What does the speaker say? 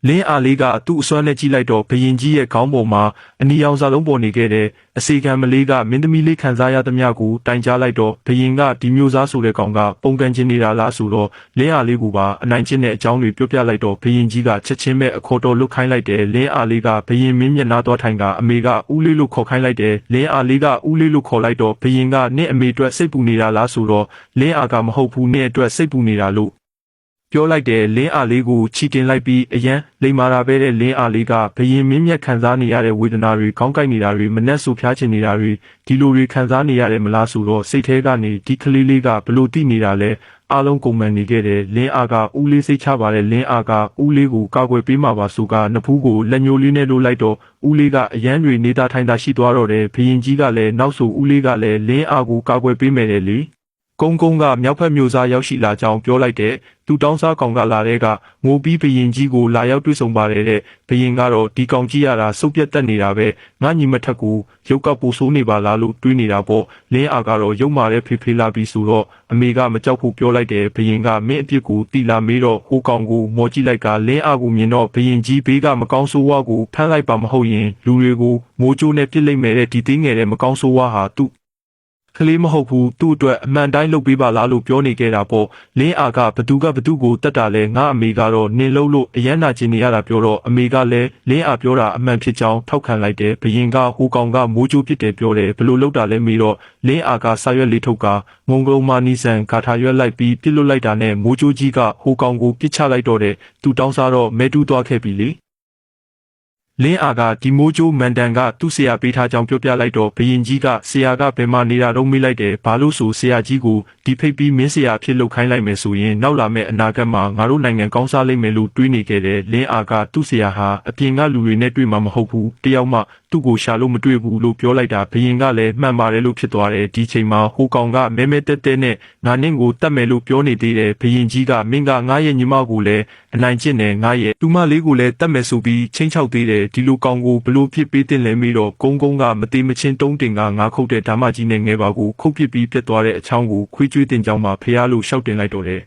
လင်းအားလေးကသူ့အစွမ်းနဲ့ကြည့်လိုက်တော့ဘယင်ကြီးရဲ့ခေါင်းပေါ်မှာအနီရောင်စာလုံးပေါ်နေခဲ့တဲ့အစီကံမလေးကမင်းသမီးလေးခံစားရသမျှကိုတိုင်ကြားလိုက်တော့ဘယင်ကဒီမျိုးစားဆိုတဲ့ကောင်ကပုံကန်ချင်းနေတာလားဆိုတော့လင်းအားလေးကိုပါအနိုင်ကျင့်တဲ့အကြောင်းတွေပြောပြလိုက်တော့ဘယင်ကြီးကချက်ချင်းပဲအခေါ်တော်လွတ်ခိုင်းလိုက်တယ်လင်းအားလေးကဘယင်မင်းမျက်နှာသွားထိုင်ကအမေကဦးလေးလို့ခေါ်ခိုင်းလိုက်တယ်လင်းအားလေးကဦးလေးလို့ခေါ်လိုက်တော့ဘယင်ကနင့်အမေအတွက်စိတ်ပူနေတာလားဆိုတော့လင်းအားကမဟုတ်ဘူးနင့်အတွက်စိတ်ပူနေတာလို့ပြောလိုက်တယ်လင်းအားလေးကိုချီတင်လိုက်ပြီးအရန်လိမ္မာတာပဲတဲ့လင်းအားလေးကဘယင်မင်းမြတ်ခံစားနေရတဲ့ဝေဒနာတွေခေါင်းကိုက်နေတာတွေမနှက်ဆူဖျားချင်နေတာတွေဒီလိုတွေခံစားနေရတယ်မလားဆိုတော့စိတ်ထဲကနေဒီကလေးလေးကဘလို့တိနေတာလဲအားလုံးကုန်မှန်နေခဲ့တယ်လင်းအားကဦးလေးစိတ်ချပါတယ်လင်းအားကဦးလေးကိုကာကွယ်ပေးမှာပါဆိုကနဖူးကိုလက်ညှိုးလေးနဲ့လိုလိုက်တော့ဦးလေးကအရန်တွေနေတာထိုင်တာရှိသွားတော့တယ်ဘယင်ကြီးကလည်းနောက်ဆိုဦးလေးကလည်းလင်းအားကိုကာကွယ်ပေးမယ်လေကုန်းကမြောက်ဖက်မျိုးစားရောက်ရှိလာကြောင်းပြောလိုက်တဲ့သူတောင်းစားကောင်ကလာတဲ့ကငိုပြီးဘယင်ကြီးကိုလာရောက်တွေ့ဆုံပါတယ်တဲ့ဘယင်ကတော့ဒီကောင်ကြီးရတာစုပ်ပြတ်တက်နေတာပဲငါညီမထက်ကိုရုပ်ကပိုဆိုးနေပါလားလို့တွေးနေတာပေါ့လင်းအားကတော့ရုပ်မာတဲ့ဖေဖေလာပြီးဆိုတော့အမေကမကြောက်ဖို့ပြောလိုက်တယ်ဘယင်ကမင်းအပြစ်ကိုတီလာမေးတော့ဟိုကောင်ကိုမော်ကြည့်လိုက်ကလင်းအားကိုမြင်တော့ဘယင်ကြီးဘေးကမကောင်းဆိုးဝါးကိုဖမ်းလိုက်ပါမဟုတ်ရင်လူတွေကိုမိုးကြိုးနဲ့ပြစ်လိုက်မယ်တဲ့ဒီသေးငယ်တဲ့မကောင်းဆိုးဝါးဟာသူ့ကလေးမဟုတ်ဘူးသူ့အတွက်အမှန်တိုင်းလုပ်ပေးပါလားလို့ပြောနေခဲ့တာပေါ့လင်းအားကဘသူကိုတတ်တာလဲငါအမေကတော့နင်လုံးလို့အရန်နာကျင်နေရတာပြောတော့အမေကလည်းလင်းအားပြောတာအမှန်ဖြစ်ကြောင်းထောက်ခံလိုက်တယ်ဘယင်ကဟိုကောင်ကမိုးကြိုးပစ်တယ်ပြောတယ်ဘလို့လုပ်တာလဲမေးတော့လင်းအားကစာရွက်လေးထုတ်ကငုံကုံမာနီဆန်ဂါထာရွက်လိုက်ပြီးပြစ်လွတ်လိုက်တာနဲ့မိုးကြိုးကြီးကဟိုကောင်ကိုပစ်ချလိုက်တော့တယ်သူတောင်းစားတော့မဲတူးသွားခဲ့ပြီလေလင်းအားကဒီမိုးကြိုးမန်တန်ကသူ့ဆရာပေးထားကြောင်းပြောပြလိုက်တော့ဘယင်ကြီးကဆရာကဘယ်မှာနေတာတော့မေးလိုက်တယ်ဘာလို့ဆိုဆရာကြီးကိုဒီဖိတ်ပြီးမင်းဆရာဖြစ်လုပ်ခိုင်းလိုက်မယ်ဆိုရင်နောက်လာမယ့်အနာဂတ်မှာငါတို့နိုင်ငံကောင်းစားလိမ့်မယ်လို့တွေးနေခဲ့တယ်လင်းအားကသူ့ဆရာဟာအပြင်ကလူတွေနဲ့တွေ့မှာမဟုတ်ဘူးတယောက်မှသူ့ကိုရှာလို့မတွေ့ဘူးလို့ပြောလိုက်တာဘယင်ကလည်းမှန်ပါတယ်လို့ဖြစ်သွားတယ်ဒီချိန်မှာဟိုကောင်ကမဲမဲတက်တက်နဲ့ငါနင့်ကိုတတ်မယ်လို့ပြောနေသေးတယ်ဘယင်ကြီးကမင်းကငါရဲ့ညီမကိုလည်းအနိုင်ကျင့်တယ်ငါရဲ့တူမလေးကိုလည်းတတ်မယ်ဆိုပြီးချင်းချောက်သေးတယ်ဒီလိုကောင်ကိုဘလို့ဖြစ်ပေးတင်လဲမေးတော့ကုန်းကမသေးမချင်းတုံးတင်ကငါခုတ်တဲ့ဓမ္မကြီးနဲ့ငယ်ပါကိုခုတ်ပစ်ပြီးပြတ်သွားတဲ့အချောင်းကိုခွေးကျွေးတင်ကြောင်းမှာဖျားလို့ရှောက်တင်လိုက်တော့တယ်